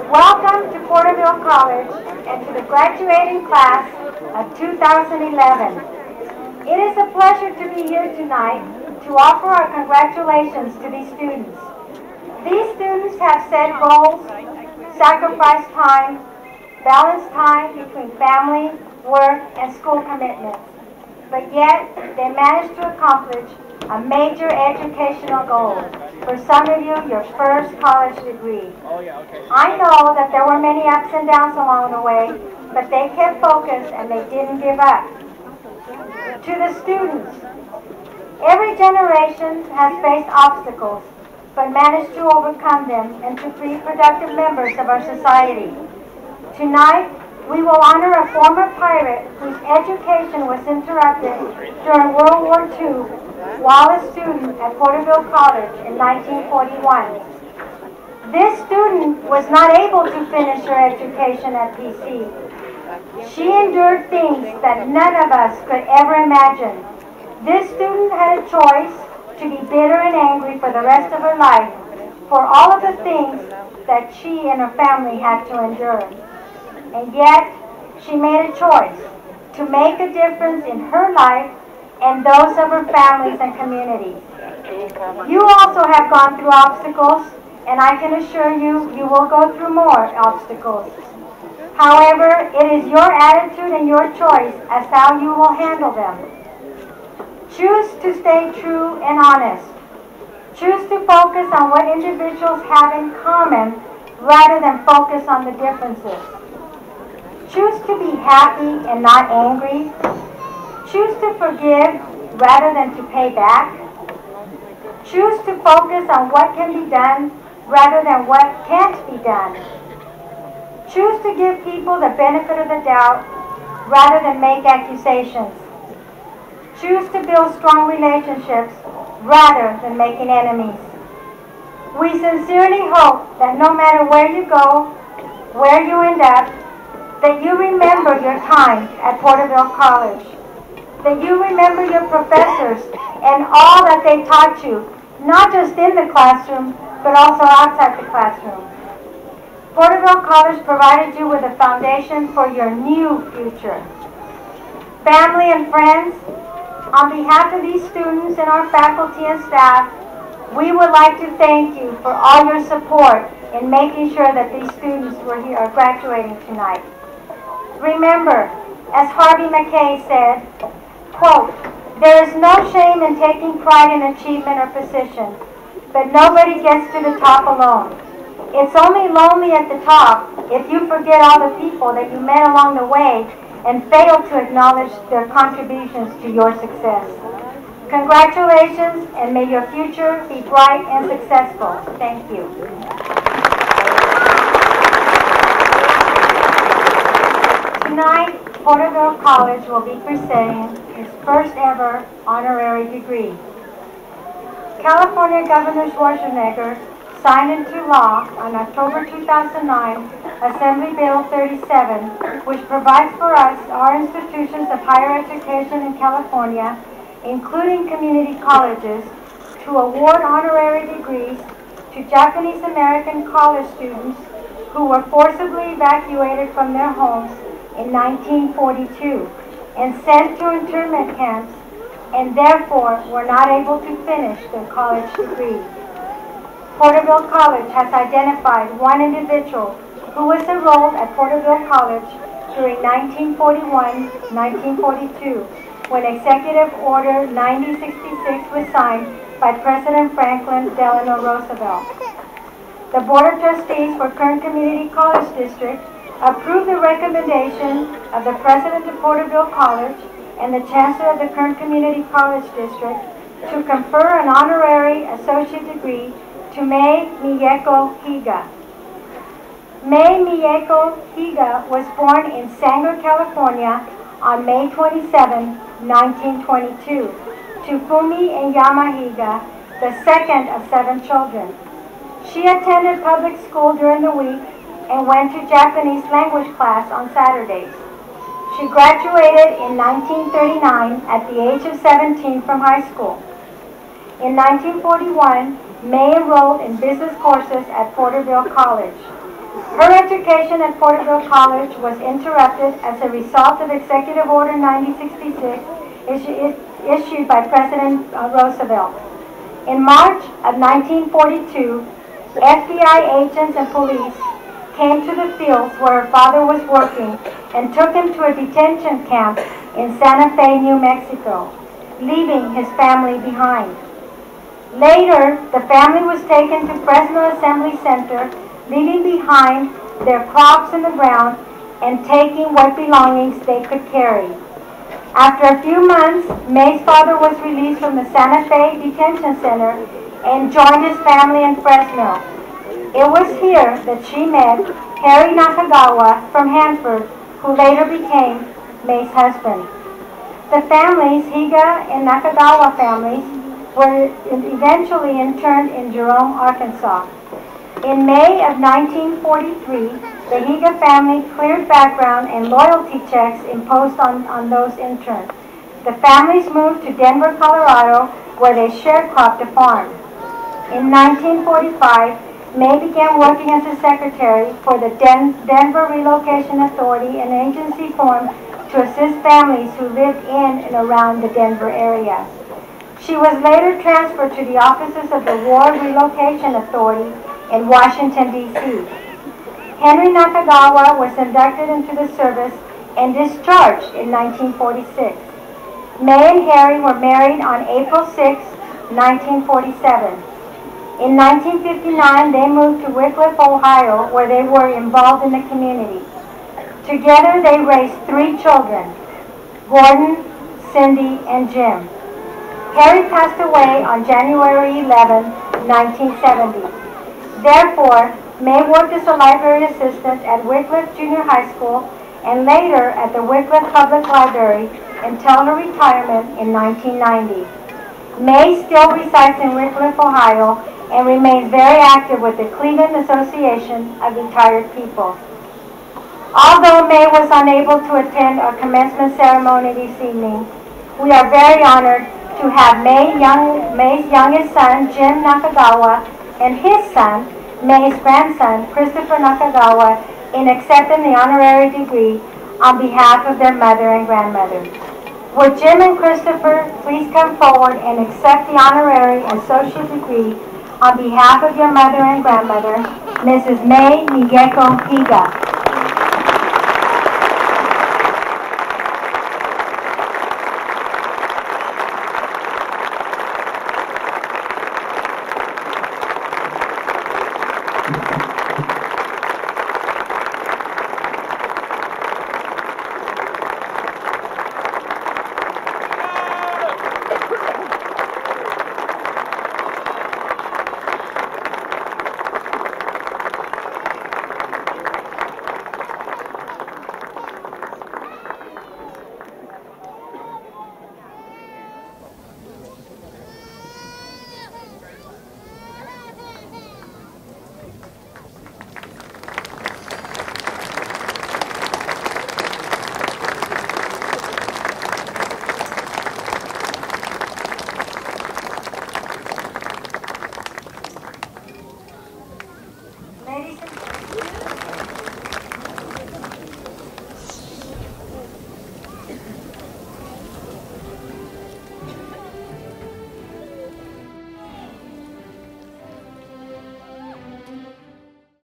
Welcome to Porterville College and to the graduating class of 2011. It is a pleasure to be here tonight to offer our congratulations to these students. These students have set goals, sacrificed time, balanced time between family, work, and school commitments. But yet, they managed to accomplish a major educational goal. For some of you, your first college degree. I know that there were many ups and downs along the way, but they kept focused and they didn't give up. To the students, every generation has faced obstacles, but managed to overcome them and to be productive members of our society. Tonight, we will honor a former pirate whose education was interrupted during World War II while a student at Porterville College in 1941. This student was not able to finish her education at PC. She endured things that none of us could ever imagine. This student had a choice to be bitter and angry for the rest of her life for all of the things that she and her family had to endure. And yet, she made a choice to make a difference in her life and those of her families and communities. You also have gone through obstacles, and I can assure you, you will go through more obstacles. However, it is your attitude and your choice as how you will handle them. Choose to stay true and honest. Choose to focus on what individuals have in common rather than focus on the differences. Choose to be happy and not angry. Choose to forgive rather than to pay back. Choose to focus on what can be done rather than what can't be done. Choose to give people the benefit of the doubt rather than make accusations. Choose to build strong relationships rather than making enemies. We sincerely hope that no matter where you go, where you end up, that you remember your time at Porterville College, that you remember your professors and all that they taught you, not just in the classroom, but also outside the classroom. Porterville College provided you with a foundation for your new future. Family and friends, on behalf of these students and our faculty and staff, we would like to thank you for all your support in making sure that these students are graduating tonight. Remember, as Harvey Mackay said, quote, "There is no shame in taking pride in achievement or position, but nobody gets to the top alone. It's only lonely at the top if you forget all the people that you met along the way and fail to acknowledge their contributions to your success. Congratulations, and may your future be bright and successful." Thank you. Tonight, Porterville College will be presenting its first ever honorary degree. California Governor Schwarzenegger signed into law on October 2009 Assembly Bill 37, which provides for us, our institutions of higher education in California, including community colleges, to award honorary degrees to Japanese American college students who were forcibly evacuated from their homes in 1942 and sent to internment camps and therefore were not able to finish their college degree. Porterville College has identified one individual who was enrolled at Porterville College during 1941-1942 when Executive Order 9066 was signed by President Franklin Delano Roosevelt. The Board of Trustees for Kern Community College District approved the recommendation of the President of Porterville College and the Chancellor of the Kern Community College District to confer an honorary associate degree to Miya Higa. Miya Higa was born in Sanger, California on May 27, 1922, to Fumi and Yama Higa, the second of 7 children. She attended public school during the week and went to Japanese language class on Saturdays. She graduated in 1939 at the age of 17 from high school. In 1941, May enrolled in business courses at Porterville College. Her education at Porterville College was interrupted as a result of Executive Order 9066 issued by President Roosevelt. In March of 1942, FBI agents and police came to the fields where her father was working and took him to a detention camp in Santa Fe, New Mexico, leaving his family behind. Later, the family was taken to Fresno Assembly Center, leaving behind their crops in the ground and taking what belongings they could carry. After a few months, May's father was released from the Santa Fe Detention Center and joined his family in Fresno. It was here that she met Harry Nakagawa from Hanford, who later became May's husband. The families, Higa and Nakagawa families, were eventually interned in Jerome, Arkansas. In May of 1943, the Higa family cleared background and loyalty checks imposed on those interned. The families moved to Denver, Colorado, where they sharecropped a farm. In 1945, May began working as a secretary for the Denver Relocation Authority, an agency formed to assist families who lived in and around the Denver area. She was later transferred to the offices of the War Relocation Authority in Washington, D.C. Henry Nakagawa was inducted into the service and discharged in 1946. May and Harry were married on April 6, 1947. In 1959, they moved to Wickliffe, Ohio, where they were involved in the community. Together, they raised 3 children, Gordon, Cindy, and Jim. Harry passed away on January 11, 1970. Therefore, May worked as a library assistant at Wickliffe Junior High School and later at the Wickliffe Public Library until her retirement in 1990. May still resides in Wickliffe, Ohio, and remains very active with the Cleveland Association of Retired People. Although May was unable to attend our commencement ceremony this evening, we are very honored to have May's youngest son, Jim Nakagawa, and his son, May's grandson, Christopher Nakagawa, in accepting the honorary degree on behalf of their mother and grandmother. Would Jim and Christopher please come forward and accept the honorary associate degree on behalf of your mother and grandmother, Mrs. May Migeko Higa.